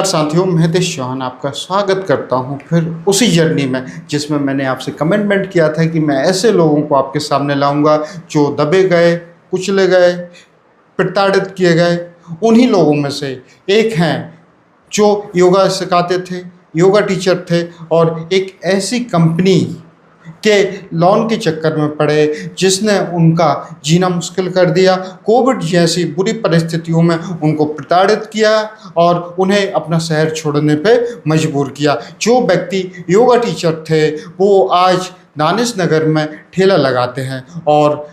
नमस्कार साथियों, मैं हितेश चौहान आपका स्वागत करता हूं फिर उसी जर्नी में जिसमें मैंने आपसे कमिटमेंट किया था कि मैं ऐसे लोगों को आपके सामने लाऊंगा जो दबे गए, कुचले गए, प्रताड़ित किए गए। उन्हीं लोगों में से एक हैं जो योगा सिखाते थे, योगा टीचर थे और एक ऐसी कंपनी के लोन के चक्कर में पड़े जिसने उनका जीना मुश्किल कर दिया। कोविड जैसी बुरी परिस्थितियों में उनको प्रताड़ित किया और उन्हें अपना शहर छोड़ने पे मजबूर किया। जो व्यक्ति योगा टीचर थे वो आज दानिश नगर में ठेला लगाते हैं और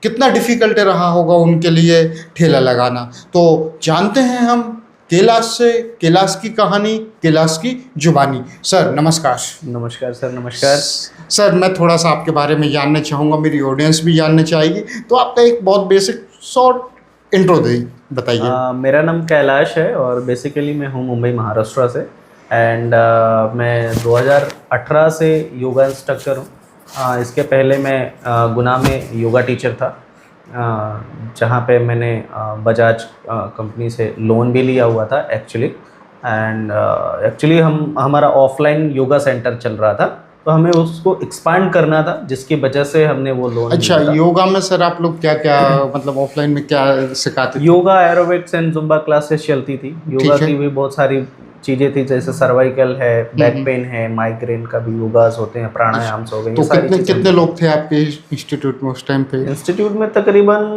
कितना डिफ़िकल्ट रहा होगा उनके लिए ठेला लगाना। तो जानते हैं हम कैलाश से, कैलाश की कहानी, कैलाश की जुबानी। सर नमस्कार। नमस्कार सर। नमस्कार सर, मैं थोड़ा सा आपके बारे में जानना चाहूँगा, मेरी ऑडियंस भी जानना चाहेगी, तो आपका एक बहुत बेसिक शॉर्ट इंट्रो बताइए। मेरा नाम कैलाश है और बेसिकली मैं हूँ मुंबई महाराष्ट्र से एंड मैं 2018 से योगा इंस्ट्रक्टर हूँ। इसके पहले मैं गुना में योगा टीचर था, जहाँ पे मैंने बजाज कंपनी से लोन भी लिया हुआ था एक्चुअली। एंड एक्चुअली हमारा ऑफलाइन योगा सेंटर चल रहा था, तो हमें उसको एक्सपांड करना था, जिसकी वजह से हमने वो लोन। अच्छा, योगा में सर आप लोग क्या क्या मतलब ऑफलाइन में क्या सिखाते थे? Yoga, aerobics and Zumba classes चलती थी। योगा की भी बहुत सारी चीज़ें थी, जैसे सर्वाइकल है, बैक पेन है, माइग्रेन का भी योगास होते हैं, प्राणायाम हो गए। तो कितने लोग थे आपके इंस्टीट्यूट में उस टाइम पे? इंस्टीट्यूट में तकरीबन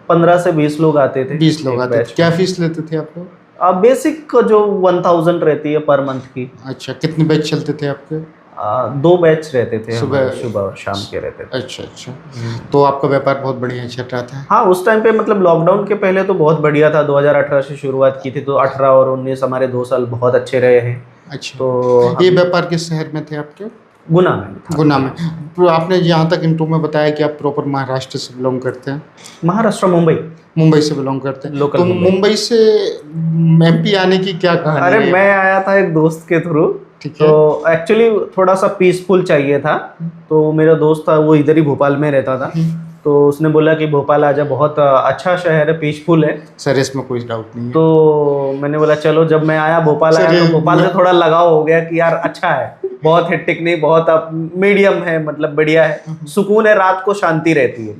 15 से 20 लोग आते थे। 20 लोग आते थे। क्या फीस लेते थे आप लोग? बेसिक जो 1000 रहती है पर मंथ की। अच्छा, कितने बैच चलते थे आपके? 2 बैच रहते थे, सुबह और शाम के रहते थे। अच्छा। तो आपका व्यापार बहुत बढ़िया चल रहा था? हाँ, उस टाइम पे मतलब लॉकडाउन के पहले तो बहुत बढ़िया था। 2018 से शुरुआत की थी, तो 18 और 19 हमारे 2 साल बहुत अच्छे रहे हैं। अच्छा, तो ये व्यापार किस शहर में थे आपके? गुना में था। गुना में। तो आपने यहाँ तक इंट्रो में बताया कि आप प्रॉपर महाराष्ट्र से बिलोंग करते हैं। महाराष्ट्र, मुंबई से बिलोंग करते हैं। लोकल तो मुंबई से एमपी आने की क्या कहानी है? अरे मैं आया था एक दोस्त के थ्रू। तो एक्चुअली थोड़ा सा पीसफुल चाहिए था, तो मेरा दोस्त था वो इधर ही भोपाल में रहता था, तो उसने बोला कि भोपाल आजा, बहुत अच्छा शहर है, पीसफुल है। सर इसमें कोई डाउट नहीं है। तो मैंने बोला चलो। जब मैं आया भोपाल आया तो भोपाल से थोड़ा लगाव हो गया कि यार अच्छा है, बहुत हेक्टिक नहीं, बहुत मीडियम है, मतलब बढ़िया है, सुकून है, रात को शांति रहती है।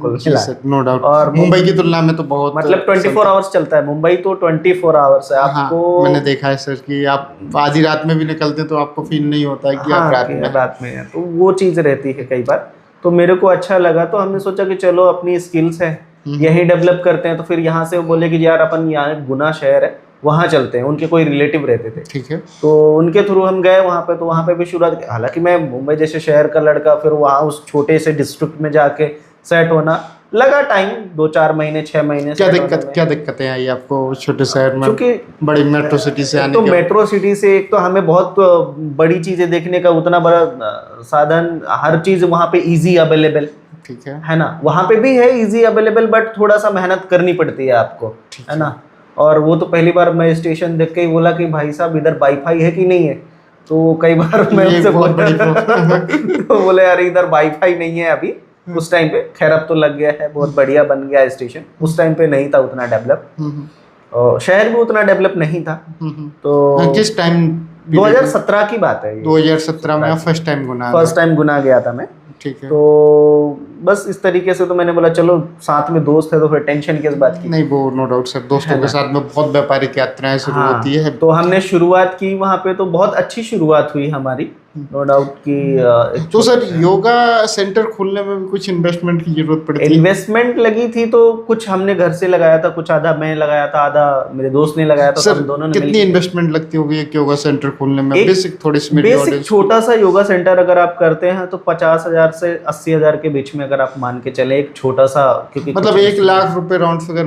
No doubt. और मुंबई की तुलना में तो बहुत मतलब 24 आवर्स चलता है मुंबई, तो 24 आवर्स है आपको। मैंने देखा है सर कि आप आधी रात में भी निकलते तो आपको फील नहीं होता है कि आप रात में है, तो वो चीज़ रहती है कई बार। तो मेरे को अच्छा लगा, तो हमने सोचा कि चलो अपनी स्किल्स है यही डेवलप करते हैं। तो फिर यहाँ से वो बोले कि यार अपन यहाँ गुना शहर है, वहाँ चलते हैं। उनके कोई रिलेटिव रहते थे, ठीक है, तो उनके थ्रू हम गए वहाँ पे। तो वहाँ पे भी शुरुआत, हालांकि मैं मुंबई जैसे शहर का लड़का, फिर वहाँ उस छोटे से डिस्ट्रिक्ट में जाके सेट होना लगा टाइम, 2-4 महीने 6 महीने। क्या दिक्कतें आई आपको छोटे शहर में, क्योंकि बड़ी मेट्रो सिटी से आने? तो मेट्रो सिटी से एक तो हमें बहुत बड़ी चीजें देखने का उतना बड़ा साधन, हर चीज वहाँ पे इजी अवेलेबल, ठीक है ना। वहाँ पे भी है इजी अवेलेबल, बट थोड़ा सा मेहनत करनी पड़ती है आपको, है ना। और वो तो पहली बार मैं स्टेशन देख के ही बोला कि भाई साहब इधर वाईफाई है कि नहीं है। तो कई बार मैं उनसे तो बोले यार इधर वाईफाई नहीं है अभी। उस टाइम पे, खैर अब तो लग गया है, बहुत बढ़िया बन गया स्टेशन। उस टाइम पे नहीं था उतना डेवलप, और शहर भी उतना डेवलप नहीं था। तो किस टाइम? 2017 की बात है। 2017 में फर्स्ट टाइम गुना गया था मैं, ठीक है। तो बस इस तरीके से, तो मैंने बोला चलो साथ में दोस्त है तो फिर टेंशन किस बात की। नहीं, वो नो डाउट सर, दोस्तों के साथ में बहुत व्यापारिक यात्राएं शुरू होती है। तो हमने शुरुआत की वहाँ पे, तो बहुत अच्छी शुरुआत हुई हमारी, नो डाउट की। तो सर योगा सेंटर खोलने में भी कुछ इन्वेस्टमेंट की जरूरत पड़ी थी? इन्वेस्टमेंट लगी थी, तो कुछ हमने घर से लगाया था, कुछ आधा मैं लगाया था, आधा मेरे दोस्त ने लगाया था। सर दोनों ने कितनी इन्वेस्टमेंट लगती होगी एक योगा सेंटर खोलने में? बेसिक छोटा सा योगा सेंटर अगर आप करते हैं तो 50,000 से 80,000 के बीच में अगर आप मान के चले, एक छोटा सा, क्योंकि मतलब 1 लाख रुपए राउंड फिगर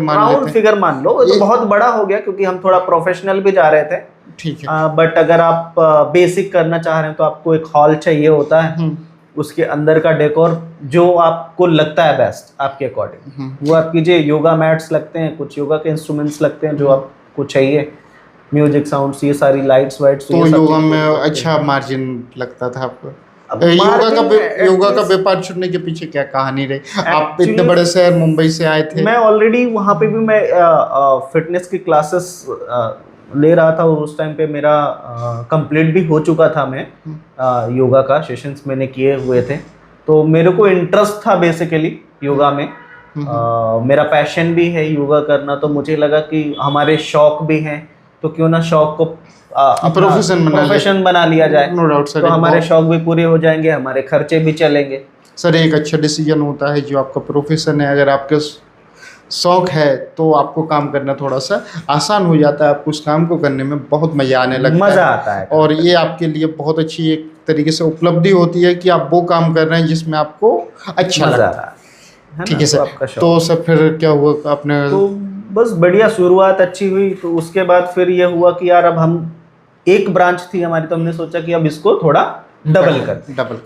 मान लो, तो बहुत बड़ा हो गया, क्योंकि हम थोड़ा प्रोफेशनल भी जा रहे थे, ठीक है। बट अगर आप बेसिक करना चाह रहे हैं तो आपको एक हॉल चाहिए होता है, उसके अंदर का डेकोर जो आपको लगता है बेस्ट आपके अकॉर्डिंग वो आप कीजिए। योगा मैट्स लगते हैं, कुछ योगा के इंस्ट्रूमेंट्स लगते हैं जो आपको चाहिए, म्यूजिक साउंड्स, ये सारी लाइट्स वाइट्स। तो योगा में अच्छा मार्जिन लगता था आपको? योगा का व्यापार छुड़ने के पीछे क्या कहानी रही? आप इतने बड़े शहर मुंबई से आए थे। मैं ऑलरेडी वहाँ पे भी मैं फिटनेस की क्लासेस ले रहा था, और उस टाइम पे मेरा कंप्लीट भी हो चुका था। मैं योगा का सेशंस मैंने किए हुए थे, तो मेरे को इंटरेस्ट था बेसिकली योगा में। मेरा पैशन भी है योगा करना, तो मुझे लगा कि हमारे शौक भी हैं, तो क्यों ना शौक को प्रोफेशन बना लिया जाए। नो डाउट सर, तो हमारे शौक भी पूरे हो जाएंगे, हमारे खर्चे भी चलेंगे। सर एक अच्छा डिसीजन होता है जो आपका प्रोफेशन है। अगर आपके शौक है तो आपको काम करना थोड़ा सा आसान हो जाता है, आपको उस काम को करने में बहुत मज़ा आने लगता है, मज़ा आता है। और ये आपके लिए बहुत अच्छी एक तरीके से उपलब्धि होती है कि आप वो काम कर रहे हैं जिसमें आपको अच्छा लगता है। ठीक है सर, तो सर फिर क्या हुआ आपने? तो बस बढ़िया शुरुआत अच्छी हुई। तो उसके बाद फिर ये हुआ कि यार अब हम, एक ब्रांच थी हमारी, तो हमने सोचा कि अब इसको थोड़ा डबल कर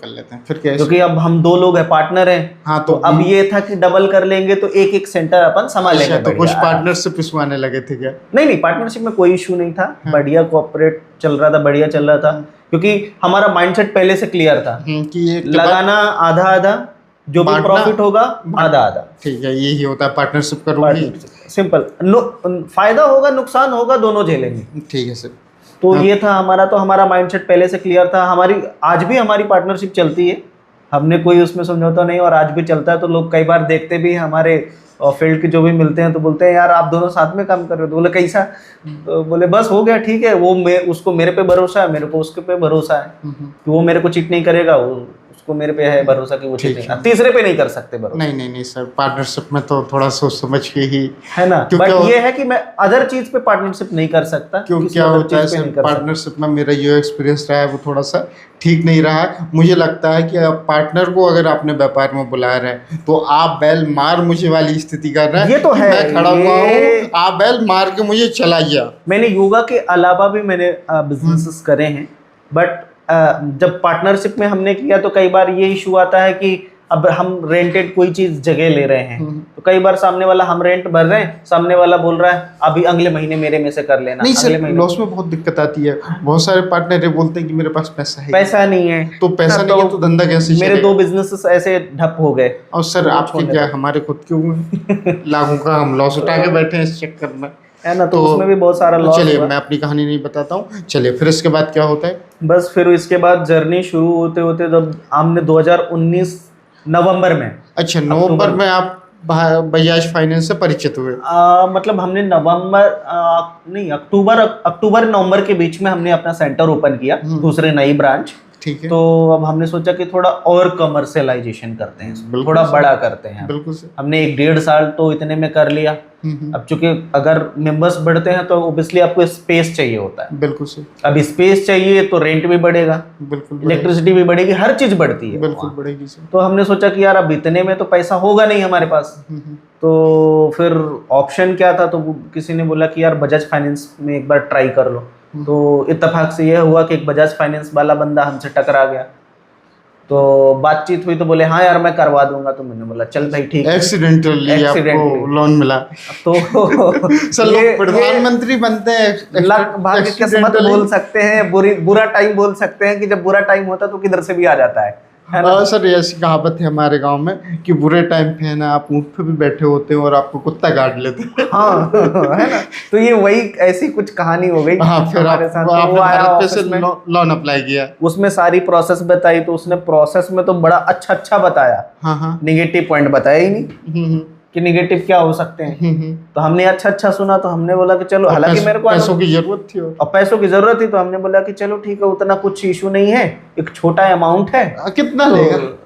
लेते हैं। फिर क्या? क्योंकि अब हम 2 लोग हैं, पार्टनर हैं। हाँ, तो अब ये था कि डबल कर लेंगे तो एक एक सेंटर अपन संभालेंगे। तो कुछ पार्टनरशिप पिसवाने लगे थे क्या? नहीं, पार्टनरशिप में कोई इशू नहीं था। बढ़िया कोऑपरेट चल रहा था, बढ़िया चल रहा था, क्योंकि हमारा माइंडसेट पहले से क्लियर था कि लगाना आधा आधा, जो भी प्रॉफिट होगा आधा आधा। ठीक है, यही होता है पार्टनरशिप का रूल। सिंपल, फायदा होगा नुकसान होगा दोनों झेलेंगे। ठीक है सर। तो ये था हमारा, तो हमारा माइंडसेट पहले से क्लियर था। हमारी आज भी हमारी पार्टनरशिप चलती है, हमने कोई उसमें समझौता नहीं, और आज भी चलता है। तो लोग कई बार देखते भी हमारे फील्ड के जो भी मिलते हैं, तो बोलते हैं यार आप दोनों साथ में काम कर रहे हो। तो बोले कैसा? तो बोले बस हो गया, ठीक है। वो उसको मेरे पे भरोसा है, मेरे को उसके पे भरोसा है कि वो मेरे को चीट नहीं करेगा, उसको मेरे पे है भरोसा कि वो चीट नहीं, तीसरे पे नहीं कर सकते भरोसा। नहीं सर, पार्टनरशिप में तो थोड़ा सोच समझ के ही है ना। बट ये है कि मैं अदर चीज पे पार्टनरशिप नहीं कर सकता। क्योंकि क्या होता है सर, पार्टनरशिप में मेरा जो एक्सपीरियंस रहा है वो थोड़ा सा ठीक नहीं रहा है। मुझे लगता है कि आप पार्टनर को अगर आपने व्यापार में बुला रहे हैं तो आप बैल मार मुझे वाली स्थिति कर रहे हैं। ये तो है, मैं खड़ा हुआ हूँ, आप बैल मार के मुझे चला गया। मैंने योगा के अलावा भी मैंने बिजनेसेस करे हैं, बट जब पार्टनरशिप में हमने किया तो कई बार ये इशू आता है कि अब हम रेंटेड कोई चीज जगह ले रहे हैं, तो कई बार सामने वाला, हम रेंट भर रहे हैं, सामने वाला बोल रहा है अभी अगले महीने मेरे में से कर लेना। नहीं सर, लॉस में बहुत दिक्कत आती है। बहुत सारे पार्टनर ये बोलते हैं कि मेरे पास पैसा नहीं है, तो पैसा नहीं है तो धंधा कैसे मेरे 2 बिजनेसेस ऐसे ठप हो गए। और सर आपके क्या, हमारे खुद क्यों लाखों का हम लॉस उठा के बैठे हैं इस चक्कर में, है ना। तो उसमें भी बहुत सारा लॉस। चलिए मैं अपनी कहानी नहीं बताता हूँ, चलिए फिर इसके बाद क्या होता है? बस फिर इसके बाद जर्नी शुरू होते होते जब हमने 2019 नवंबर में, अच्छा नवंबर में आप बजाज फाइनेंस से परिचित हुए? मतलब हमने नहीं, अक्टूबर नवंबर के बीच में हमने अपना सेंटर ओपन किया, दूसरे नई ब्रांच। ठीक है। तो अब हमने सोचा कि थोड़ा और कमर्शियलाइजेशन करते हैं, थोड़ा बड़ा करते हैं। बिल्कुल सर। हमने 1-1.5 साल तो इतने में कर लिया। अब चूंकि अगर मेंबर्स बढ़ते हैं तो ओब्वियसली आपको स्पेस चाहिए होता है। बिल्कुल सर। अब स्पेस चाहिए तो रेंट भी बढ़ेगा, बिल्कुल, इलेक्ट्रिसिटी भी बढ़ेगी, हर चीज बढ़ती है। बिल्कुल बढ़ेगी सर। तो हमने सोचा कि यार अब इतने में तो पैसा होगा नहीं हमारे पास। तो फिर ऑप्शन क्या था, तो किसी ने बोला कि यार बजाज फाइनेंस में एक बार ट्राई कर लो। तो इत्तेफाक से यह हुआ कि एक बजाज फाइनेंस वाला बंदा हमसे टकरा गया, तो बातचीत हुई, तो बोले हाँ यार मैं करवा दूंगा। तो मैंने बोला चल भाई ठीक है। एक्सीडेंटली आपको लोन मिला तो सर, लोग प्रधानमंत्री बनते हैं, भाग्य किस्मत बोल सकते हैं, बुरा टाइम बोल सकते हैं, कि जब बुरा टाइम होता है तो किधर से भी आ जाता है ना। सर ऐसी कहावत है हमारे गांव में कि बुरे टाइम पे है ना, आप ऊँट पे भी बैठे होते हैं और आपको कुत्ता काट लेते हैं। हाँ है ना। तो ये वही ऐसी कुछ कहानी हो गई। हाँ, फिर हमारे साथ आपने भारत पे से लोन अप्लाई किया, उसमें सारी प्रोसेस बताई, तो उसने प्रोसेस में तो बड़ा अच्छा बताया। हाँ, निगेटिव पॉइंट बताया ही नहीं कि निगेटिव क्या हो सकते हैं। तो हमने अच्छा सुना, तो हमने बोला कि चलो, हालांकि मेरे को पैसों की जरूरत थी और पैसों की जरूरत थी, तो हमने बोला कि चलो ठीक है, उतना कुछ इशू नहीं है, एक छोटा अमाउंट है। कितना लेगा?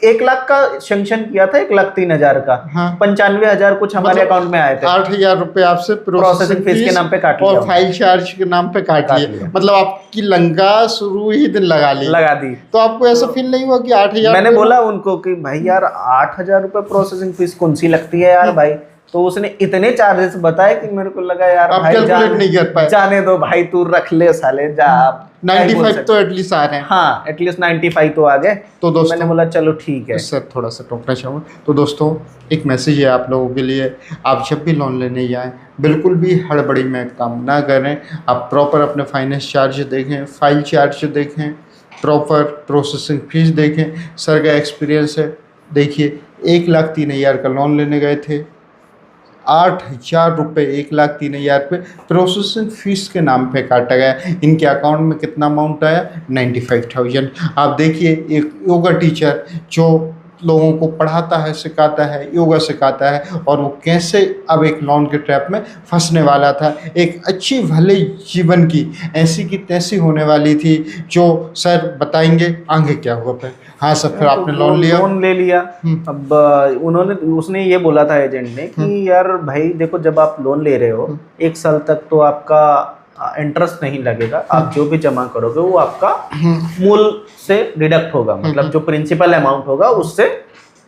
1 लाख का सेंक्शन किया था, 1,03,000 का। हाँ। 95,000 कुछ हमारे अकाउंट में आए थे। 8,000 रुपए आपसे प्रोसेसिंग फीस के नाम पे काट लिया, और फाइल चार्ज के नाम पे काट लिया। मतलब आपकी लंका शुरू ही दिन लगा दी। तो आपको ऐसा फील नहीं हुआ कि 8,000? मैंने बोला उनको कि भाई यार 8,000 रुपए प्रोसेसिंग फीस कौन सी लगती है यार भाई। तो उसने इतने चार्जेस बताए कि मेरे को लगा यार आप भाई कैलकुलेट नहीं कर पाए। जाने दो भाई, तू रख ले साले, जा। 95 तो एटलीस्ट आ रहे हैं। हाँ, एटलीस्ट 95 तो आ गए। तो दोस्तों मैंने बोला चलो ठीक है। सर थोड़ा सा टोकना चाहूँगा, तो दोस्तों एक मैसेज है आप लोगों के लिए, आप जब भी लोन लेने जाएं बिल्कुल भी हड़बड़ी में काम ना करें। आप प्रॉपर अपने फाइनेंस चार्ज देखें, फाइल चार्ज देखें, प्रॉपर प्रोसेसिंग फीस देखें। सर का एक्सपीरियंस है, देखिए 1,03,000 का लोन लेने गए थे, 8,000 रुपये, 1,03,000 रुपये प्रोसेसिंग फ़ीस के नाम पे काटा गया। इनके अकाउंट में कितना अमाउंट आया? 95,000। आप देखिए, एक योगा टीचर जो लोगों को पढ़ाता है, सिखाता है, योगा सिखाता है, और वो कैसे अब एक लोन के ट्रैप में फंसने वाला था। एक अच्छी भले जीवन की ऐसी की तैसी होने वाली थी, जो सर बताएंगे आगे क्या हुआ फिर। हाँ सर, फिर आपने लोन लिया? लोन ले लिया। अब उसने ये बोला था एजेंट ने कि यार भाई देखो, जब आप लोन ले रहे हो 1 साल तक तो आपका इंटरेस्ट नहीं लगेगा, आप जो भी जमा करोगे वो आपका मूल से डिडक्ट होगा, मतलब जो प्रिंसिपल अमाउंट होगा उससे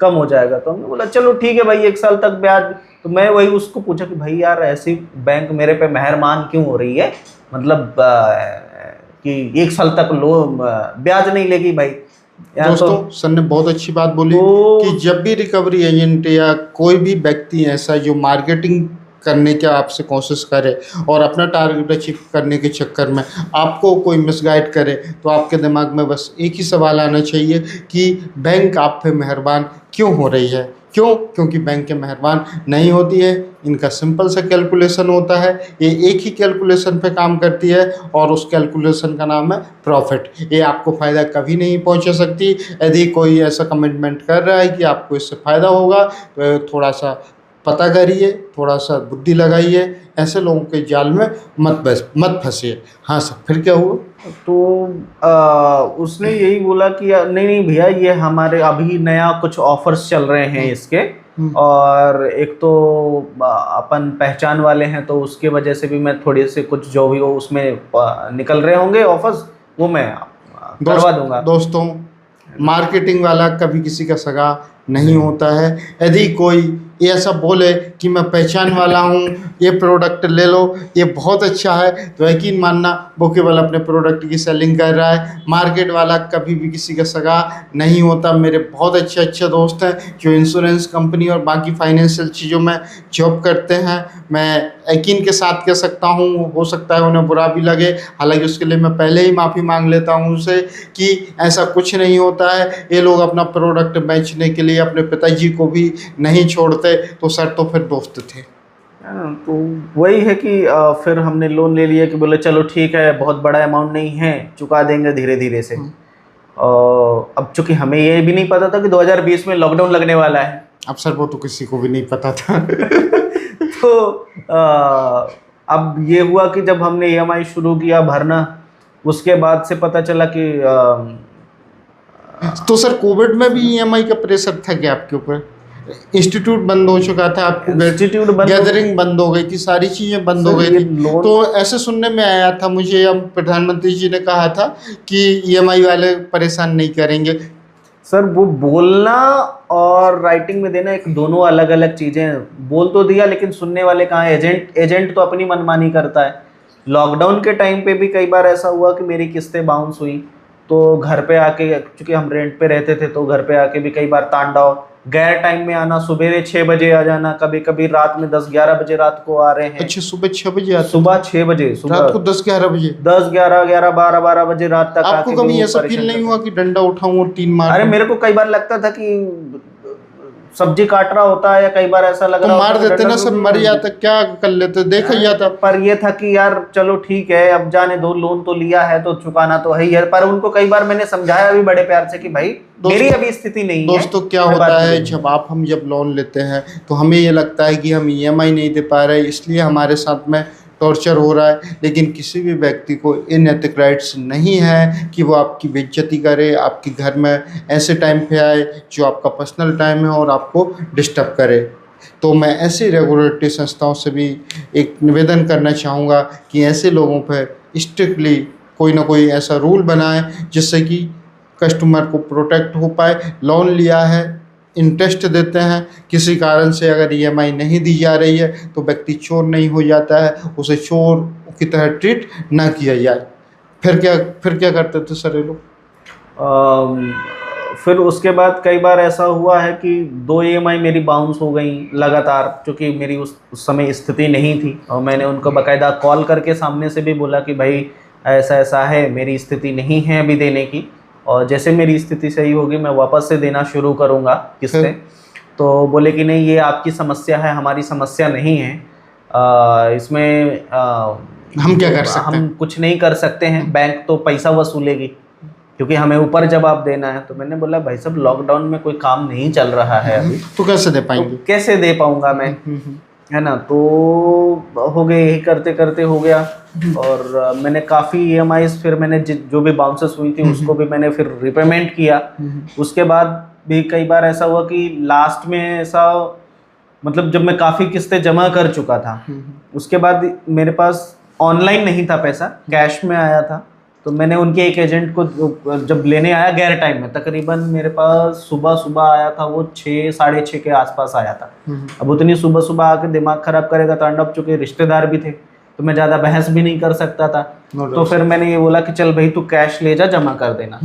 कम हो जाएगा। तो हमने बोला चलो ठीक है भाई, 1 साल तक ब्याज। तो मैं वही उसको पूछा कि भाई यार ऐसी बैंक मेरे पे मेहरबान क्यों हो रही है, मतलब कि 1 साल तक ब्याज नहीं लेगी भाई। दोस्तों, सर ने बहुत अच्छी बात बोली कि जब भी रिकवरी एजेंट या कोई भी व्यक्ति ऐसा जो मार्केटिंग करने की आपसे कोशिश करे और अपना टारगेट अचीव करने के चक्कर में आपको कोई मिसगाइड करे, तो आपके दिमाग में बस एक ही सवाल आना चाहिए कि बैंक आप पे मेहरबान क्यों हो रही है। क्यों? क्योंकि बैंक मेहरबान नहीं होती है। इनका सिंपल सा कैलकुलेशन होता है, ये एक ही कैलकुलेशन पे काम करती है, और उस कैलकुलेशन का नाम है प्रॉफिट। ये आपको फ़ायदा कभी नहीं पहुंचा सकती। यदि कोई ऐसा कमिटमेंट कर रहा है कि आपको इससे फ़ायदा होगा, तो थोड़ा सा पता करिए, थोड़ा सा बुद्धि लगाइए, ऐसे लोगों के जाल में मत फंसिए। हाँ सर, फिर क्या हुआ? तो उसने यही बोला कि नहीं नहीं भैया, ये हमारे अभी नया कुछ ऑफर्स चल रहे हैं इसके, और एक तो अपन पहचान वाले हैं, तो उसके वजह से भी मैं थोड़ी से कुछ जो भी हो उसमें निकल रहे होंगे ऑफर्स, वो मैं करवा दूंगा। दोस्तों, मार्केटिंग वाला कभी किसी का सगा नहीं होता है। यदि कोई ऐसा बोले कि मैं पहचान वाला हूँ, ये प्रोडक्ट ले लो, ये बहुत अच्छा है, तो यकीन मानना वो केवल अपने प्रोडक्ट की सेलिंग कर रहा है। मार्केट वाला कभी भी किसी का सगा नहीं होता। मेरे बहुत अच्छे दोस्त हैं जो इंश्योरेंस कंपनी और बाकी फाइनेंशियल चीज़ों में जॉब करते हैं। मैं यकीन के साथ कह सकता हूँ, हो सकता है उन्हें बुरा भी लगे, हालांकि उसके लिए मैं पहले ही माफ़ी मांग लेता हूँ उनसे कि ऐसा कुछ नहीं होता है। ये लोग अपना प्रोडक्ट बेचने के लिए अपने पिताजी को भी नहीं छोड़ते। तो सर, तो फिर दोस्त थे। तो वही है कि फिर हमने लोन ले लिया कि बोले चलो ठीक है, बहुत बड़ा अमाउंट नहीं है, चुका देंगे धीरे धीरे से। अब चूंकि हमें ये भी नहीं पता था कि 2020 में लॉकडाउन लगने वाला है। अब सर, वो तो किसी को भी नहीं पता था। तो अब ये हुआ कि जब हमने EMI शुरू किया भरना, उसके बाद से पता चला कि तो सर, कोविड में भी EMI का प्रेशर था क्या आपके ऊपर? इंस्टीट्यूट बंद हो चुका था, आपको गैदरिंग बंद हो गई थी, सारी चीज़ें बंद हो गई थी। तो ऐसे सुनने में आया था मुझे, हम प्रधानमंत्री जी ने कहा था कि EMI वाले परेशान नहीं करेंगे। सर, वो बोलना और राइटिंग में देना एक दोनों अलग अलग चीज़ें। बोल तो दिया, लेकिन सुनने वाले कहाँ? एजेंट तो अपनी मनमानी करता है। लॉकडाउन के टाइम पे भी कई बार ऐसा हुआ कि मेरी किस्तें बाउंस हुई, तो घर पे आके, चूँकि हम रेंट पे रहते थे, तो घर पे आके भी कई बार तांडव, गैर टाइम में आना, सुबह 6 बजे आ जाना, कभी कभी रात में 10-11 बजे रात को आ रहे हैं। अच्छा, सुबह 6 बजे आते? सुबह 6 बजे, रात को 10-11 बजे? 10-11, 12 बजे रात तक। आपको कभी ऐसा फील नहीं हुआ कि डंडा उठाऊं और 3 मार? अरे मेरे को कई बार लगता था कि सब्जी काट रहा होता है, या कई बार ऐसा लग रहा होता, मार देते ना सर, मर जाता, क्या कर लेते, देखा जाता। पर ये था कि यार चलो ठीक है, अब जाने दो, लोन तो लिया है तो चुकाना तो है ही है। पर उनको कई बार मैंने समझाया भी बड़े प्यार से कि भाई मेरी अभी स्थिति नहीं है। दोस्तों, क्या होता है, जब लोन लेते हैं तो हमें ये लगता है कि हम EMI नहीं दे पा रहे, इसलिए हमारे साथ में टॉर्चर हो रहा है। लेकिन किसी भी व्यक्ति को इन नैतिक राइट्स नहीं है कि वो आपकी बेइज्जती करे, आपके घर में ऐसे टाइम पे आए जो आपका पर्सनल टाइम है और आपको डिस्टर्ब करे। तो मैं ऐसी रेगुलेटरी संस्थाओं से भी एक निवेदन करना चाहूँगा कि ऐसे लोगों पर स्ट्रिक्टली कोई ना कोई ऐसा रूल बनाए जिससे कि कस्टमर को प्रोटेक्ट हो पाए। लोन लिया है, इंटरेस्ट देते हैं, किसी कारण से अगर EMI नहीं दी जा रही है तो व्यक्ति चोर नहीं हो जाता है, उसे चोर की तरह ट्रीट ना किया जाए। फिर क्या करते थे सर ये लोग? फिर उसके बाद कई बार ऐसा हुआ है कि 2 EMI मेरी बाउंस हो गई लगातार, क्योंकि मेरी उस समय स्थिति नहीं थी, और मैंने उनको बाकायदा कॉल करके सामने से भी बोला कि भाई ऐसा ऐसा है, मेरी स्थिति नहीं है अभी देने की, और जैसे मेरी स्थिति सही होगी मैं वापस से देना शुरू करूँगा किस्तें। तो बोले कि नहीं, ये आपकी समस्या है, हमारी समस्या नहीं है। इसमें हम क्या कर सकते हम हैं? कुछ नहीं कर सकते हैं, बैंक तो पैसा वसूलेगी क्योंकि हमें ऊपर जवाब देना है। तो मैंने बोला भाई साहब, लॉकडाउन में कोई काम नहीं चल रहा है अभी, तो कैसे दे तो पाएंगे? कैसे दे पाऊंगा मैं, है ना। तो हो गए, यही करते करते हो गया। और मैंने काफ़ी EMIs फिर मैंने जो भी बाउंसेस हुई थी उसको भी मैंने फिर रिपेमेंट किया। उसके बाद भी कई बार ऐसा हुआ कि लास्ट में ऐसा, मतलब जब मैं काफ़ी किस्तें जमा कर चुका था, उसके बाद मेरे पास ऑनलाइन नहीं था पैसा, कैश में आया था। तो मैंने उनके एक एजेंट को जब लेने आया गैर टाइम में, तकरीबन मेरे पास सुबह सुबह आया था वो 6 साढ़े 6 के आसपास आया था। अब उतनी सुबह सुबह आके दिमाग खराब करेगा तांडव, चूंकि रिश्तेदार भी थे तो मैं ज़्यादा बहस भी नहीं कर सकता था। तो फिर मैंने ये बोला कि चल भाई तू कैश ले जा, जमा कर देना।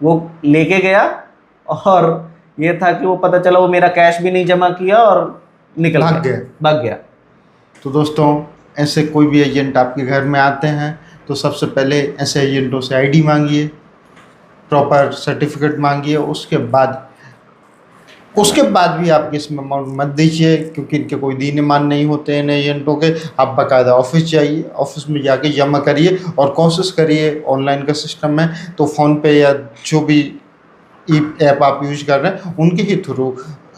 वो लेके गया और ये था कि वो पता चला वो मेरा कैश भी नहीं जमा किया और निकल भाग गया। तो दोस्तों, ऐसे कोई भी एजेंट आपके घर में आते हैं तो सबसे पहले ऐसे एजेंटों से आईडी मांगिए, प्रॉपर सर्टिफिकेट मांगिए। उसके बाद भी आप इसमें अमाउंट मत दीजिए, क्योंकि इनके कोई दीन ईमान नहीं होते इन एजेंटों के। आप बाकायदा ऑफिस जाइए, ऑफिस में जाके जमा करिए और कोशिश करिए, ऑनलाइन का सिस्टम है तो फ़ोनपे या जो भी ऐप आप यूज़ कर रहे हैं उनके ही थ्रू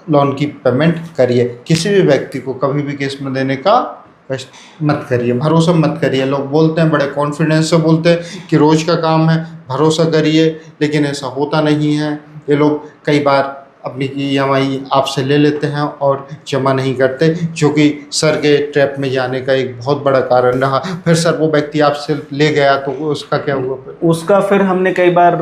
लोन की पेमेंट करिए। किसी भी व्यक्ति को कभी भी केस में देने का मत करिए, भरोसा मत करिए। लोग बोलते हैं, बड़े कॉन्फिडेंस से बोलते हैं कि रोज़ का काम है, भरोसा करिए, लेकिन ऐसा होता नहीं है। ये लोग कई बार अपनी EMI आपसे ले लेते हैं और जमा नहीं करते, जो कि सर के ट्रैप में जाने का एक बहुत बड़ा कारण रहा। फिर सर वो व्यक्ति आपसे ले गया तो उसका क्या हुआ? उसका फिर हमने कई बार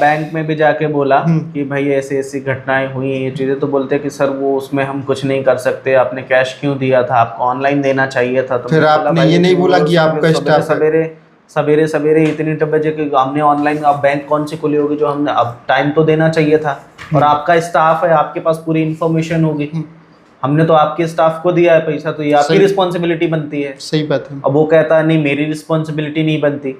बैंक में भी जाके बोला कि भाई ऐसी ऐसी घटनाएं हुई हैं, ये चीज़ें। तो बोलते कि सर वो उसमें हम कुछ नहीं कर सकते, आपने कैश क्यों दिया था, आपको ऑनलाइन देना चाहिए था। तो फिर आपने ये नहीं बोला कि आपका स्टाफ सवेरे सवेरे इतनी बजे कि हमने ऑनलाइन, आप बैंक कौन सी खुली होगी जो हमने, अब टाइम तो देना चाहिए था। और आपका स्टाफ है, आपके पास पूरी इन्फॉर्मेशन होगी, हमने तो आपके स्टाफ को दिया है पैसा, तो ये आपकी रिस्पॉन्सिबिलिटी बनती है। सही बात है। अब वो कहता है नहीं, मेरी रिस्पॉन्सिबिलिटी नहीं बनती।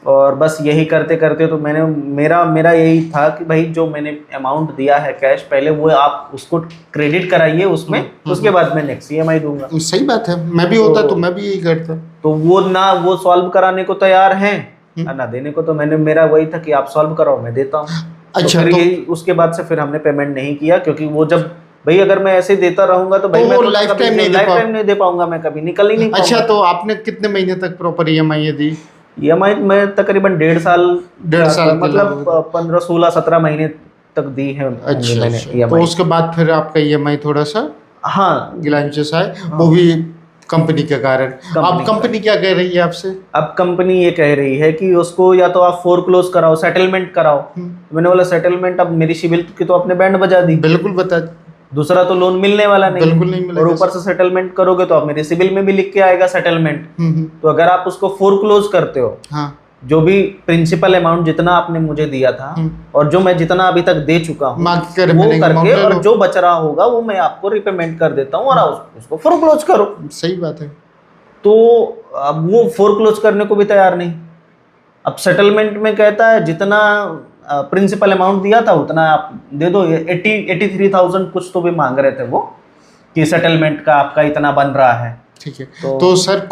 और बस यही करते करते तो मेरा यही था कि भाई जो मैंने अमाउंट दिया है कैश, पहले वो आप उसको क्रेडिट कराइए उसमें, उसके बाद मैं नेक्स्ट EMI दूंगा। सही बात है, मैं भी होता तो मैं भी यही करता। तो वो ना वो सॉल्व कराने को तैयार हैं ना देने को, तो मेरा वही था कि आप सॉल्व कराओ, मैं देता हूँ। अच्छा, तो फिर उसके बाद से फिर हमने पेमेंट नहीं किया, क्योंकि वो जब भाई अगर मैं ऐसे देता रहूंगा तो भाई मैं लाइफ टाइम नहीं दे पाऊंगा, मैं कभी निकल ही नहीं पाऊंगा। अच्छा, तो आपने कितने महीने तक प्रॉपर EMI दी? EMI मैं तकरीबन 1.5 साल मतलब 15 16 17 महीने तक दी है अच्छा, मैंने अच्छा। EMI। तो उसके बाद फिर आपका EMI थोड़ा सा हाँ गिलांचेस आए, वो भी कंपनी के कारण। अब कंपनी क्या कह रही है आपसे? अब कंपनी ये कह रही है कि उसको या तो आप फोरक्लोज कराओ, सेटलमेंट कराओ। मैंने बोला सेटलमेंट, अब मेरी सिविल की तो आपने बैंड बजा दी। बिल्कुल बता, दूसरा तो लोन मिलने वाला नहीं, बिल्कुल नहीं मिलेगा। और ऊपर से सेटलमेंट करोगे तो आप मेरे सिविल में भी लिख के आएगा सेटलमेंट। तो अगर आप उसको फोरक्लोज करते हो, हाँ, जो भी प्रिंसिपल अमाउंट जितना आपने मुझे दिया था और जो मैं जितना अभी तक दे चुका हूँ वो करके, और जो बच रहा होगा वो मैं आपको रिपेमेंट कर देता हूँ, और उसको फोरक्लोज करो। सही बात है। तो अब वो फोरक्लोज करने को भी तैयार नहीं। अब सेटलमेंट में कहता है जितना प्रिंसिपल अमाउंट दिया था उतना आप दे दो। 83,000 कुछ तो भी मांग रहे थे वो, कि सेटलमेंट का आपका इतना बन रहा है। ठीक है। तो सर,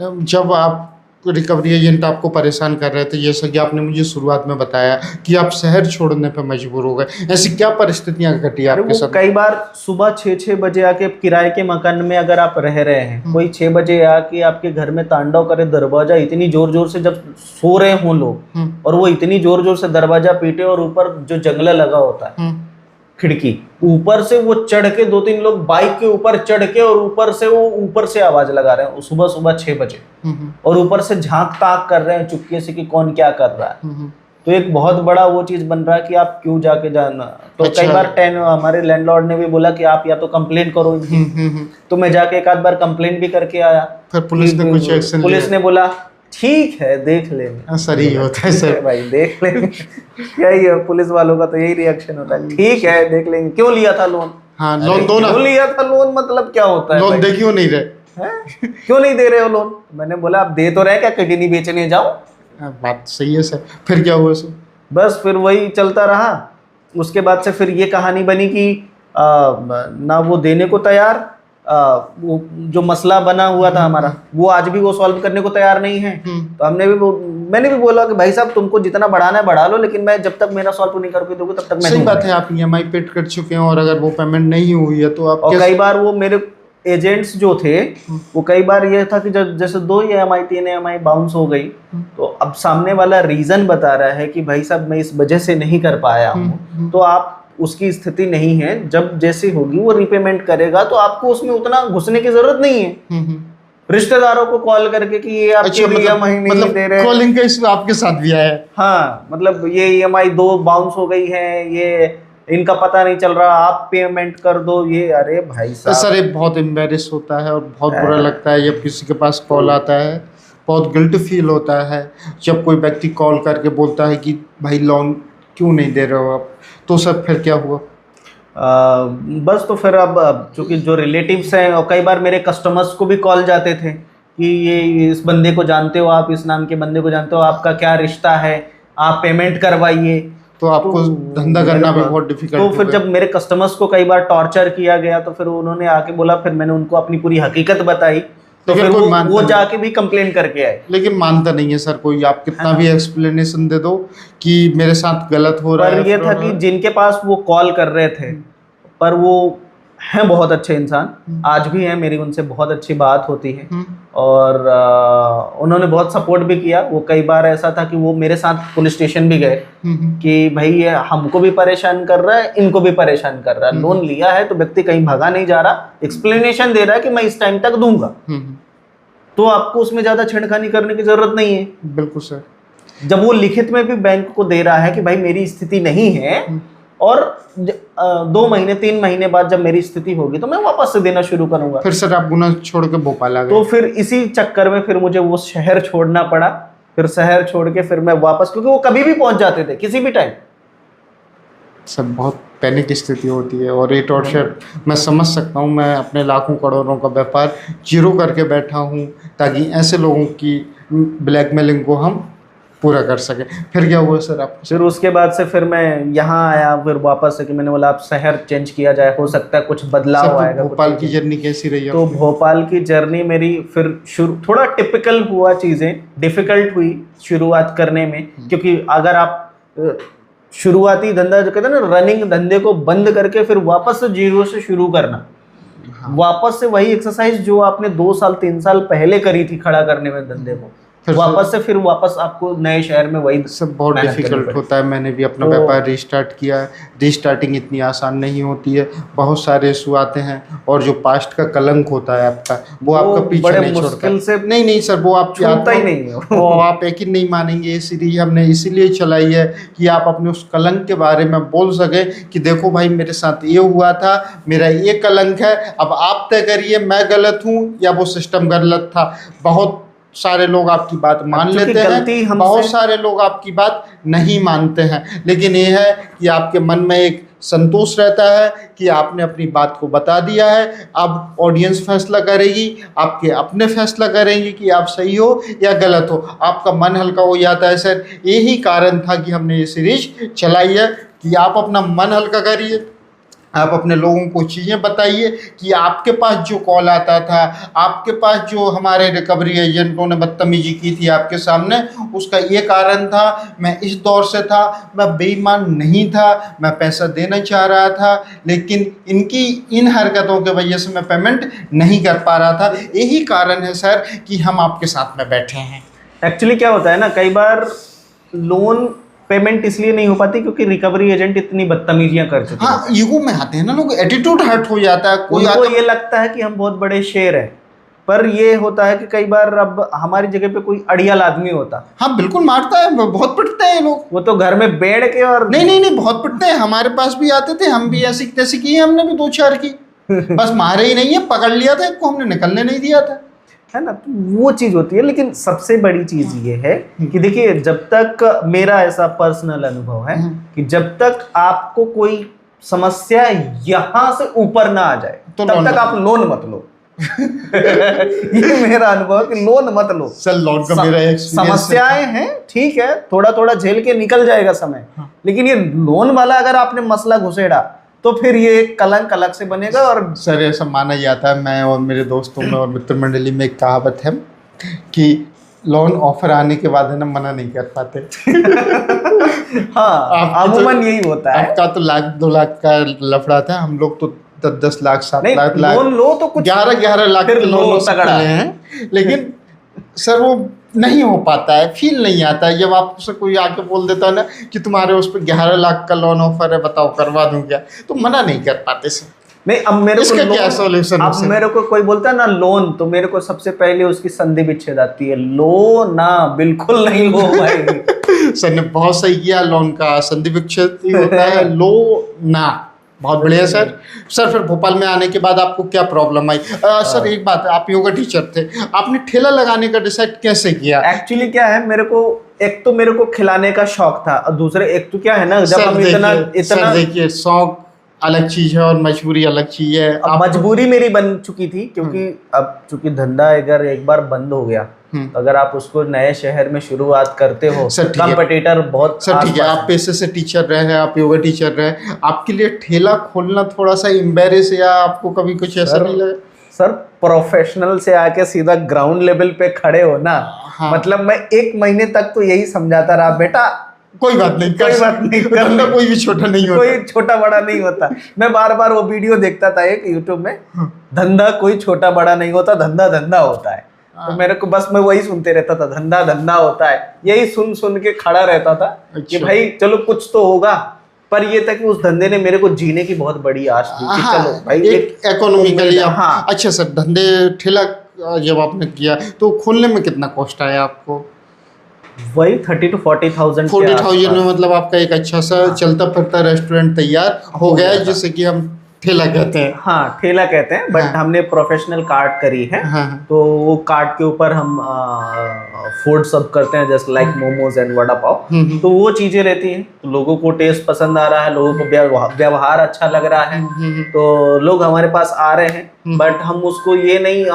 जब आप रिकवरी एजेंट आपको परेशान कर रहे थे, जैसा कि आपने मुझे शुरुआत में बताया कि आप शहर छोड़ने पर मजबूर हो गए, ऐसी क्या परिस्थितियां घटी आपके साथ? कई बार सुबह 6 बजे आके किराए के मकान में अगर आप रह रहे हैं, कोई 6 बजे आके आपके घर में तांडव करे, दरवाजा इतनी जोर जोर से, जब सो रहे हों लोग और वो इतनी जोर जोर से दरवाजा पीटे, और ऊपर जो जंगला लगा होता है खिड़की, ऊपर से वो चढ़ के 2-3 लोग बाइक के ऊपर चढ़ के, और ऊपर से आवाज लगा रहे हैं सुबह सुबह 6 बजे, और ऊपर से झांक ताक कर रहे हैं चुपके से कि कौन क्या कर रहा है। तो एक बहुत बड़ा वो चीज बन रहा है कि आप क्यों जाके जाना। तो कई बार हमारे लैंडलॉर्ड ने भी बोला कि आप या तो कंप्लेन करो इनकी। तो मैं जाके एक आध बार कंप्लेन भी करके आया। फिर पुलिस ने कुछ एक्शन लिया? पुलिस ने बोला ठीक है देख लेंगे। सर ही होता है सर, भाई देख लेंगे यही है पुलिस वालों का, तो यही रिएक्शन होता है, ठीक है देख लेंगे। क्यों लिया था लोन? हाँ, लोन दो ना। क्यों लिया था लोन, मतलब क्या होता है? लोन दे क्यों नहीं रहे? क्यों नहीं दे रहे हो लोन? मैंने बोला आप दे तो रहे, क्या किडनी बेचने जाओ? बात सही है सर। फिर क्या हुआ सर? बस फिर वही चलता रहा। उसके बाद से फिर ये कहानी बनी कि ना वो देने को तैयार, वो जो मसला बना हुआ था हमारा वो आज भी वो सॉल्व करने को तैयार नहीं है। तो मैंने भी बोला कि भाई साहब तुमको जितना बढ़ाना है बढ़ा लो, लेकिन मैं जब तक मेरा सॉल्व नहीं कर दोगे तब तक मैं सही बात है, आप EMI पेड कर चुके हैं और अगर वो पेमेंट नहीं हुई है तो आप और कई बार वो मेरे एजेंट्स जो थे वो कई बार ये था कि जब जैसे 2 EMI 3 EMI बाउंस हो गई, तो अब सामने वाला रीजन बता रहा है कि भाई साहब मैं इस वजह से नहीं कर पाया हूँ, तो आप उसकी स्थिति नहीं है, जब जैसी होगी वो रीपेमेंट करेगा, तो आपको उसमें उतना घुसने की जरूरत नहीं है। रिश्तेदारों को कॉल करके कि ये आपके EMI नहीं दे रहे, कॉलिंग का इशू आपके साथ भी आया है? हाँ, मतलब ये EMI 2 बाउंस हो गई है, ये इनका पता नहीं चल रहा, आप पेमेंट कर दो ये। अरे भाई साहब सर ये बहुत एम्बेरस होता है और बहुत बुरा लगता है जब किसी के पास कॉल आता है, बहुत गिल्ट फील होता है जब कोई व्यक्ति कॉल करके बोलता है कि भाई लोन क्यों नहीं दे रहे हो आप। तो सर फिर क्या हुआ? बस तो फिर अब चूंकि जो रिलेटिव्स हैं और कई बार मेरे कस्टमर्स को भी कॉल जाते थे कि ये इस बंदे को जानते हो आप, इस नाम के बंदे को जानते हो, आपका क्या रिश्ता है, आप पेमेंट करवाइए। तो आपको धंधा करना भी बहुत डिफिकल्ट तो फिर जब मेरे कस्टमर्स को कई बार टॉर्चर किया गया तो फिर उन्होंने आके बोला, फिर मैंने उनको अपनी पूरी हकीकत बताई, तो फिर वो जाके भी कंप्लेन करके आए। लेकिन मानता नहीं है सर कोई, आप कितना भी एक्सप्लेनेशन दे दो कि मेरे साथ गलत हो रहा है। पर ये था कि जिनके पास वो कॉल कर रहे थे, पर वो हैं बहुत अच्छे इंसान, आज भी हैं, मेरी उनसे बहुत अच्छी बात होती है और उन्होंने बहुत सपोर्ट भी किया। वो कई बार ऐसा था कि वो मेरे साथ पुलिस स्टेशन भी गए कि भाई ये हमको भी परेशान कर रहा है, इनको भी परेशान कर रहा है, लोन लिया है तो व्यक्ति कहीं भागा नहीं जा रहा, एक्सप्लेनेशन दे रहा है कि मैं इस टाइम तक दूंगा, तो आपको उसमें ज्यादा छेड़खानी करने की जरूरत नहीं है। बिल्कुल सर। जब वो लिखित में भी बैंक को दे रहा है कि भाई मेरी स्थिति नहीं है और 2 महीने 3 महीने बाद जब मेरी स्थिति होगी तो मैं वापस से देना शुरू करूंगा। फिर सर आप गुना छोड़ के भोपाल आ गए? तो फिर इसी चक्कर में फिर मुझे वो शहर छोड़ना पड़ा। फिर शहर छोड़ के फिर मैं वापस, क्योंकि वो कभी भी पहुंच जाते थे किसी भी टाइम। सब बहुत पैनिक स्थिति होती है और ये टॉर्चर मैं समझ सकता हूँ। मैं अपने लाखों करोड़ों का व्यापार जीरो करके बैठा हूँ ताकि ऐसे लोगों की ब्लैकमेलिंग को हम पूरा कर सके। फिर क्या हुआ सर आप? फिर उसके बाद से फिर मैं यहाँ आया, फिर वापस से कि मैंने बोला आप शहर चेंज किया जाए, हो सकता है कुछ बदलाव आएगा। भोपाल की जर्नी कैसी रही? तो भोपाल की जर्नी मेरी फिर शुरू थोड़ा टिपिकल हुआ, चीज़ें डिफिकल्ट हुई शुरुआत करने में, क्योंकि अगर आप शुरुआती धंधा जो कहते हैं ना, रनिंग धंधे को बंद करके फिर वापस से जीरो से शुरू करना, वापस से वही एक्सरसाइज जो आपने 2 साल 3 साल पहले करी थी खड़ा करने में धंधे को, वापस आपको नए शहर में वही सब बहुत डिफिकल्ट होता है। मैंने भी अपना व्यापार रिस्टार्ट किया है। रिस्टार्टिंग इतनी आसान नहीं होती है, बहुत सारे इशू आते हैं और जो पास्ट का कलंक होता है आपका वो आपका पीछे नहीं छोड़ता से। नहीं सर, वो आप छोड़ता ही नहीं है। वो आप यकीन नहीं मानेंगे, ये सीरीज हमने इसीलिए चलाई है कि आप अपने उस कलंक के बारे में बोल सके कि देखो भाई मेरे साथ ये हुआ था, मेरा ये कलंक है, अब आप तय करिए मैं गलत हूँ या वो सिस्टम गलत था। बहुत सारे लोग आपकी बात मान लेते हैं, बहुत सारे लोग आपकी बात नहीं मानते हैं, लेकिन ये है कि आपके मन में एक संतोष रहता है कि आपने अपनी बात को बता दिया है। अब ऑडियंस फैसला करेगी, आपके अपने फैसला करेंगे कि आप सही हो या गलत हो, आपका मन हल्का हो जाता है। सर यही कारण था कि हमने ये सीरीज चलाई है कि आप अपना मन हल्का करिए, आप अपने लोगों को चीज़ें बताइए कि आपके पास जो कॉल आता था, आपके पास जो हमारे रिकवरी एजेंटों ने बदतमीजी की थी आपके सामने, उसका ये कारण था, मैं इस दौर से था, मैं बेईमान नहीं था, मैं पैसा देना चाह रहा था, लेकिन इनकी इन हरकतों के वजह से मैं पेमेंट नहीं कर पा रहा था। यही कारण है सर कि हम आपके साथ में बैठे हैं। एक्चुअली क्या होता है ना, कई बार लोन पेमेंट इसलिए नहीं हो पाती क्योंकि रिकवरी एजेंट इतनी बदतमीजियां कर चुके हैं। हाँ, ईगो में आते हैं ना लोग, एटीट्यूड हर्ट हो जाता है। उनको ये लगता है कि हम बहुत बड़े शेर हैं, पर ये होता है कि कई बार अब हमारी जगह पे कोई अड़ियल आदमी होता, हाँ बिल्कुल मारता है, बहुत पिटते हैं लोग। वो तो घर में बैठ के और नहीं बहुत पिटते हैं। हमारे पास भी आते थे, हम भी ऐसी तैसी की, हमने भी 2-4 की, बस मारे ही नहीं है, पकड़ लिया था इसको, हमने निकलने नहीं दिया था, है ना। तो वो चीज़ होती है। लेकिन सबसे बड़ी चीज़ ये है कि देखिए, जब तक मेरा ऐसा पर्सनल अनुभव है कि जब तक आपको कोई समस्या यहाँ से ऊपर ना आ जाए तो तब तक आप लोन मत लो। ये मेरा अनुभव है कि लोन मत लो। सर लोन का मेरा एक्सपीरियंस, समस्याएं हैं ठीक है, थोड़ा थोड़ा झेल के निकल जाएगा समय, लेकिन ये लोन वाला अगर आपने मसला घुसेड़ा तो फिर ये एक कलंक अलग से बनेगा। और सर ऐसा माना जाता है, मैं और मेरे दोस्तों में और मित्र मंडली में एक कहावत है कि लोन ऑफर आने के बाद है ना मना नहीं कर पाते। हाँ, अमूमन यही होता है। आपका तो 1-2 लाख का लफड़ा था, हम लोग तो 10-10 लाख 7 नहीं, लाख लोन लो तो कुछ 11-11 लाख फिर के लो लोन तगड़ा हैं, लेकिन सर वो नहीं हो पाता है, फील नहीं आता है। जब आपसे कोई आके बोल देता है ना कि तुम्हारे उस पर 11 लाख का लोन ऑफर है, बताओ करवा दूं क्या, तो मना नहीं कर पाते सर। नहीं, अब मेरे को इसका क्या सॉल्यूशन है अब सर? मेरे को कोई बोलता है ना लोन, तो मेरे को सबसे पहले उसकी संधि विच्छेद आती है। लो ना, बिल्कुल नहीं लो भाई। सर ने बहुत सही किया, लोन का संधि विच्छेद ही होता है, लो ना। बहुत बढ़िया सर। सर फिर भोपाल में आने के बाद आपको क्या प्रॉब्लम आई? सर एक बात, आप योगा टीचर थे, आपने ठेला लगाने का डिसाइड कैसे किया? एक्चुअली क्या है, मेरे को खिलाने का शौक था, और दूसरे एक तो क्या है ना, जब सर हम इतना देखिए, शौक अलग चीज है और मजबूरी अलग चीज है। अब मजबूरी मेरी बन चुकी थी, क्योंकि अब चूंकि धंधा अगर एक बार बंद हो गया, तो अगर आप उसको नए शहर में शुरुआत करते हो, कंपटीटर बहुत। सर ठीक है, आप पेशे से टीचर रहे हैं, आप योगा टीचर रहे, आपके लिए ठेला खोलना थोड़ा सा एम्बेरेस या आपको कभी कुछ ऐसा नहीं लगा? सर प्रोफेशनल से आके सीधा ग्राउंड लेवल पे खड़े हो ना, हाँ। मतलब मैं 1 महीने तक तो यही समझाता रहा, बेटा कोई बात नहीं, धंधा कोई भी छोटा नहीं होता, कोई छोटा बड़ा नहीं होता। मैं बार बार वो वीडियो देखता था एक यूट्यूब में, धंधा कोई छोटा बड़ा नहीं होता, धंधा धंधा होता है। तो मेरे को बस मैं वही सुनते रहता था, धंधा धंधा होता है, यही सुन सुन के खड़ा रहता था कि भाई चलो कुछ तो होगा। पर ये था कि उस धंधे ने मेरे को जीने की बहुत बड़ी आश दी कि चलो भाई एक इकोनॉमिकली। हाँ। अच्छा सर, धंधे ठेला जब आपने किया तो खोलने में कितना कॉस्ट आया आपको? वही 30,000 to 40,000 40,000 में मतलब आपका एक अच्छा सा चलता फिरता रेस्टोरेंट तैयार हो गया, जिसे कि हम ठेला कहते हैं। हाँ, ठेला कहते हैं, बट हमने प्रोफेशनल कार्ट करी है। तो वो कार्ट के ऊपर हम फूड सब करते हैं, जैसे लाइक मोमोज एंड वड़ा पाव। तो वो चीजें रहती हैं, तो लोगों को टेस्ट पसंद आ रहा है, लोगों को व्यवहार अच्छा लग रहा है, तो लोग हमारे पास आ रहे हैं। बट हम उसको ये नहीं,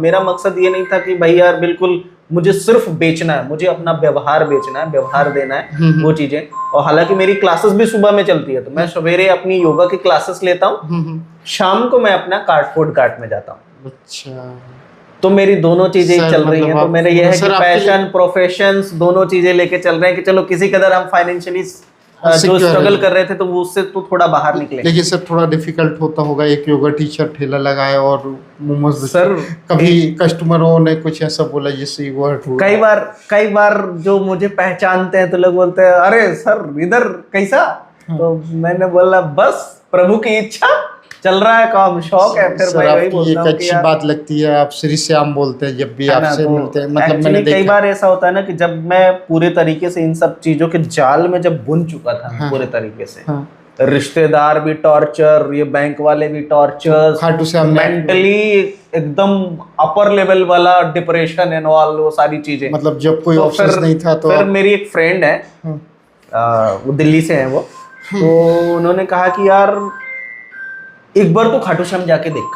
मेरा मकसद ये नहीं था कि भाई यार बिल्कुल मुझे सिर्फ बेचना है, मुझे अपना व्यवहार बेचना है, व्यवहार देना है, वो चीजें। और हालांकि मेरी क्लासेस भी सुबह में चलती है, तो मैं सवेरे अपनी योगा की क्लासेस लेता हूँ, शाम को मैं अपना फूड कार्ट में जाता हूँ। अच्छा, तो मेरी दोनों चीजें चल रही हैं। तो मेरे ये है कि पैशन प्रोफेशंस दोनों चीजें लेके चल रहे हैं कि चलो किसी कदर हम फाइनेंशियली जो स्ट्रगल कर रहे थे तो वो उससे तो थोड़ा बाहर निकले। लेकिन सर थोड़ा डिफिकल्ट होता होगा, एक योगा टीचर ठेला लगाए और मोमोज। सर कभी कस्टमरों ने कुछ ऐसा बोला जिससे वो कई बार जो मुझे पहचानते हैं तो लोग बोलते हैं अरे सर इधर कैसा, तो मैंने बोला बस प्रभु की इच्छा, चल रहा है काम, शौक है। फिर मैं वही बोलता हूं कि अच्छी बात लगती है, आप श्री श्याम बोलते हैं जब भी आपसे मिलते हैं। मतलब मैंने कई बार ऐसा होता है ना कि जब मैं पूरे तरीके से इन सब चीजों के जाल में जब बुन चुका था पूरे तरीके से, रिश्तेदार भी टॉर्चर, ये बैंक वाले भी टॉर्चर, खाटू श्याम मेंटली एकदम अपर लेवल वाला डिप्रेशन एंड ऑल, वो सारी चीजें। मतलब जब कोई ऑप्शन नहीं था तो फिर मेरी एक फ्रेंड है, वो दिल्ली से है वो, तो उन्होंने कहा कि यार एक बार तो खाटू श्याम जाके देख।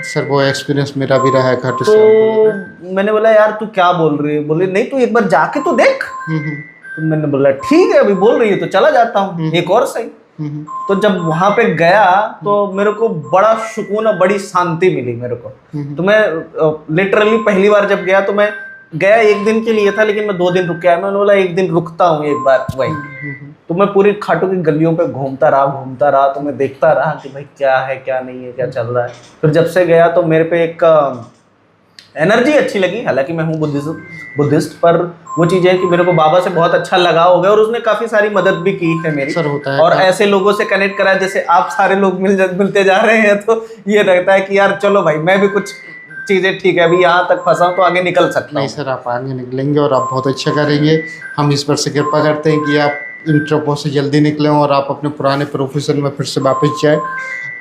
सर वो एक्सपीरियंस मेरा भी रहा है खाटू तो श्याम। मैंने बोला यार तू क्या बोल रही है? बोले नहीं तू एक बार जाके तो देख। तो मैंने बोला ठीक है, अभी बोल रही है तो चला जाता हूँ, एक और सही। तो जब वहां पे गया तो मेरे को बड़ा सुकून और बड़ी शांति मिली मेरे को। तो मैं लिटरली पहली बार जब गया तो मैं गया 1 दिन के लिए था, लेकिन मैं 2 दिन रुक गया। मैंने बोला 1 दिन रुकता हूँ एक बार वही। तो मैं पूरी खाटू की गलियों पे घूमता रहा, तो मैं देखता रहा कि भाई क्या है क्या नहीं है, क्या चल रहा है। फिर जब से गया तो मेरे पे एक एनर्जी अच्छी लगी। हालांकि मैं हूँ बुद्धिस्ट, पर वो चीज़ है कि मेरे को बाबा से बहुत अच्छा लगाव हो गया और उसने काफ़ी सारी मदद भी की है मेरी। सर होता है और ऐसे लोगों से कनेक्ट करा जैसे आप सारे लोग मिलते जा रहे हैं, तो ये रहता है कि यार चलो भाई मैं भी कुछ चीज़ें ठीक है, अभी यहाँ तक फंसा हूँ तो आगे निकल सकता हूँ। नहीं सर, आप आगे निकलेंगे और आप बहुत अच्छा करेंगे। हम इस पर से कृपा करते हैं कि आप इन ट्रपों से जल्दी निकलें और आप अपने पुराने प्रोफेशन में फिर से वापस जाए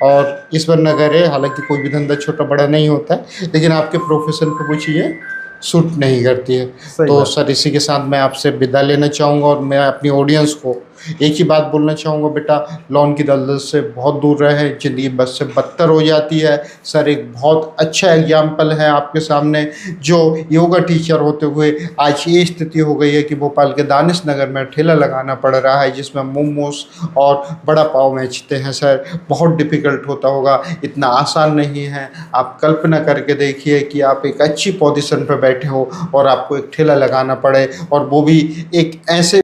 और इस पर न करें। हालांकि कोई भी धंधा छोटा बड़ा नहीं होता है, लेकिन आपके प्रोफेशन को वो चीज़ें सूट नहीं करती है। तो सर इसी के साथ मैं आपसे विदा लेना चाहूँगा और मैं अपनी ऑडियंस को एक ही बात बोलना चाहूँगा बेटा, लोन की दलदल से बहुत दूर रहे, ज़िंदगी बस से बदतर हो जाती है। सर एक बहुत अच्छा एग्जाम्पल है आपके सामने, जो योगा टीचर होते हुए आज ये स्थिति हो गई है कि भोपाल के दानिश नगर में ठेला लगाना पड़ रहा है, जिसमें मोमोज और बड़ा पाव बेचते हैं। सर बहुत डिफ़िकल्ट होता होगा, इतना आसान नहीं है। आप कल्पना करके देखिए कि आप एक अच्छी पोजीशन पर बैठे हो और आपको एक ठेला लगाना पड़े, और वो भी एक ऐसे